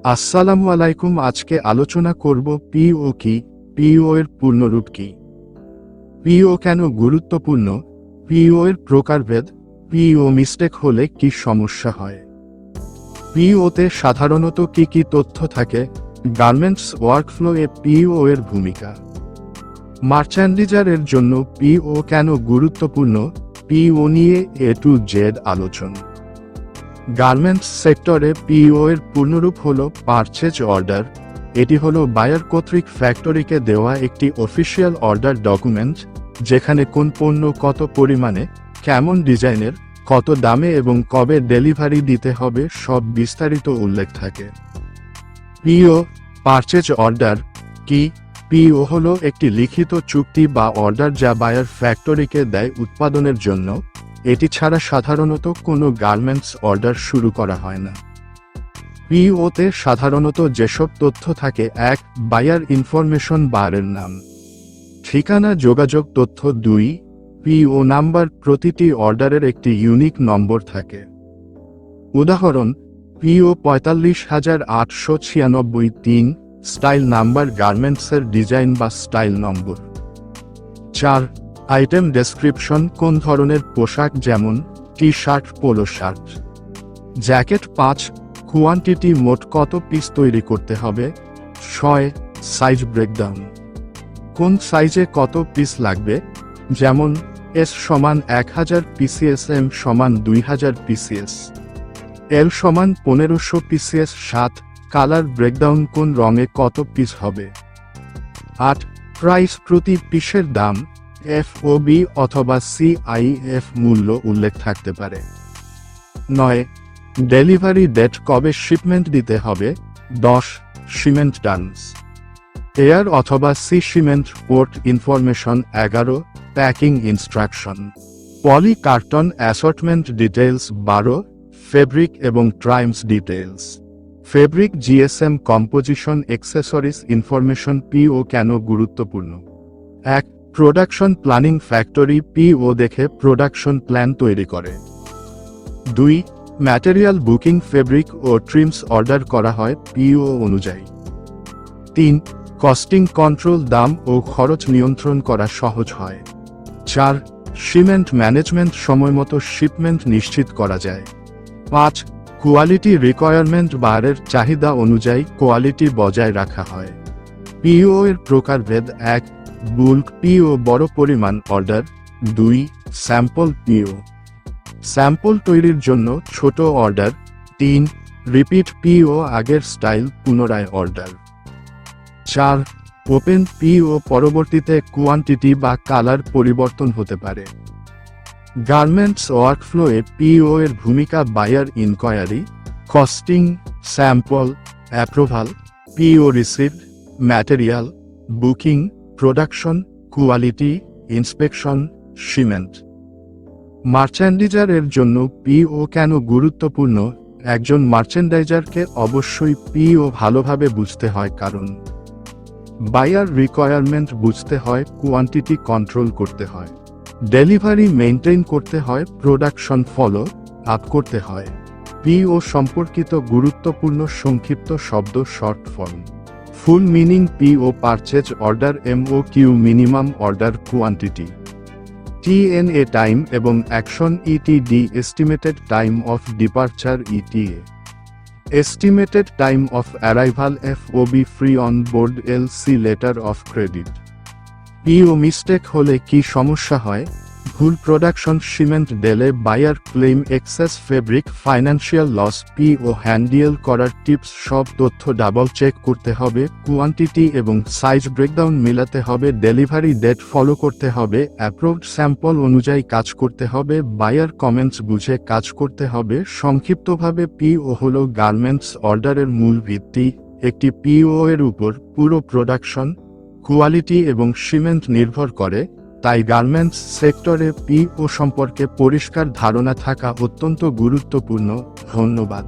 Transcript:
আসসালামু আলাইকুম। আজকে আলোচনা করব পিও কি, পিও এর পূর্ণরূপ কি, পিও কেন গুরুত্বপূর্ণ, পিও এর প্রকারভেদ, পিও মিস্টেক হলে কি সমস্যা হয়, পিওতে সাধারণত কি কি তথ্য থাকে, গার্মেন্টস ওয়ার্কফ্লো এ পিও এর ভূমিকা, মার্চেন্ডিজারের জন্য পিও কেন গুরুত্বপূর্ণ, পিও নিয়ে এ টু জেড আলোচনা। গার্মেন্টস সেক্টরে পিও এর পূর্ণরূপ হল পারচেজ অর্ডার। এটি হল বায়ার কর্তৃক ফ্যাক্টরিকে দেওয়া একটি অফিসিয়াল অর্ডার ডকুমেন্ট, যেখানে কোন পণ্য কত পরিমাণে, কেমন ডিজাইনের, কত দামে এবং কবে ডেলিভারি দিতে হবে সব বিস্তারিত উল্লেখ থাকে। পিও পারচেজ অর্ডার কি? পিও হল একটি লিখিত চুক্তি বা অর্ডার যা বায়ার ফ্যাক্টরিকে দেয় উৎপাদনের জন্য। এটি ছাড়া সাধারণত কোনো গার্মেন্টস অর্ডার শুরু করা হয় না। পিওতে সাধারণত যেসব তথ্য থাকে: 1. বায়ার ইনফরমেশন বারের নাম, ঠিকানা, যোগাযোগ তথ্য। 2. পিও নাম্বার, প্রতিটি অর্ডারের একটি ইউনিক নম্বর থাকে। উদাহরণ: পিও 45,896 3, স্টাইল নাম্বার, গার্মেন্টসের ডিজাইন বা স্টাইল নম্বর। 4. আইটেম ডেসক্রিপশন, কোন ধরনের পোশাক, যেমন T shirt, polo shirt, jacket. 5. Quantity, মোট কত পিস তৈরি করতে হবে। 6. সাইজ ব্রেকডাউন, কোন সাইজে কত পিস লাগবে, যেমন এস সমান 1000 পিসিএস, এম সমান 2000 পিসিএস, এল সমান 1500 পিসিএস। 7. কালার ব্রেকডাউন, কোন রঙে কত পিস হবে। 8. প্রাইস, প্রতি পিসের দাম, এফওবি অথবা সিআইএফ মূল্য উল্লেখ থাকতে পারে। 9. ডেলিভারি ডেট, কবে শিপমেন্ট দিতে হবে। 10. শিপমেন্ট টার্মস, এয়ার অথবা sea shipment, port information. 11. Packing instruction, poly carton, assortment details. 12. Fabric এবং trims details, fabric, GSM, composition, accessories information. PO কেন গুরুত্বপূর্ণ? 1. প্রোডাকশন প্ল্যানিং, ফ্যাক্টরি পিও দেখে প্রোডাকশন প্ল্যান তৈরি করে। 2. ম্যাটেরিয়াল বুকিং, ফেব্রিক ও trims order করা হয় পিও অনুযায়ী। 3. কস্টিং কন্ট্রোল, দাম ও খরচ নিয়ন্ত্রণ করা সহজ হয়। 4. শিপমেন্ট ম্যানেজমেন্ট, সময়মতো শিপমেন্ট নিশ্চিত করা যায়। 5. কোয়ালিটি রিকোয়ারমেন্ট, বায়ারের চাহিদা অনুযায়ী কোয়ালিটি বজায় রাখা হয়। পিও এর প্রকারভেদ: 1. বুল্ক পিও, বড় পরিমাণ অর্ডার। 2. স্যাম্পল পিও, স্যাম্পল তৈরির জন্য ছোট অর্ডার। 3. রিপিট পিও, আগের স্টাইল পুনরায় অর্ডার। 4. ওপেন পিও, পরবর্তীতে কোয়ান্টিটি বা কালার পরিবর্তন হতে পারে। গার্মেন্টস ওয়ার্কফ্লোয়ে পিও এর ভূমিকা: buyer inquiry, costing, sample, approval, PO received, material, booking, production, quality, inspection, shipment. মার্চেন্ডিজারের জন্য পিও কেন গুরুত্বপূর্ণ? একজন মার্চেন্ডাইজারকে অবশ্যই পিও ভালোভাবে বুঝতে হয়, কারণ বায়ার রিকোয়ারমেন্ট বুঝতে হয়, কোয়ান্টিটি কন্ট্রোল করতে হয়, ডেলিভারি মেইনটেইন করতে হয়, প্রোডাকশন ফলো আপ করতে হয়। পিও সম্পর্কিত গুরুত্বপূর্ণ সংক্ষিপ্ত শব্দ, short form. Full meaning: PO purchase order, MOQ minimum order quantity, TNA time এবং action, ETD estimated time of departure, ETA estimated time of arrival, FOB free on board, LC letter of credit. PO mistake হলে কি সমস্যা হয়? ভুল production, shipment delay, buyer claim, excess fabric, financial loss. PO handle করার tips: সব তথ্য double check করতে হবে, কোয়ান্টিটি এবং সাইজ ব্রেকডাউন মিলাতে হবে, ডেলিভারি ডেট ফলো করতে হবে, অ্যাপ্রুভড স্যাম্পল অনুযায়ী কাজ করতে হবে, বায়ার কমেন্টস বুঝে কাজ করতে হবে। সংক্ষিপ্তভাবে, পিও হল গার্মেন্টস অর্ডারের মূল ভিত্তি। একটি পিও এর উপর পুরো প্রোডাকশন, কোয়ালিটি এবং শিপমেন্ট নির্ভর করে, তাই গার্মেন্টস সেক্টরে পিও সম্পর্কে পরিষ্কার ধারণা থাকা অত্যন্ত গুরুত্বপূর্ণ। ধন্যবাদ।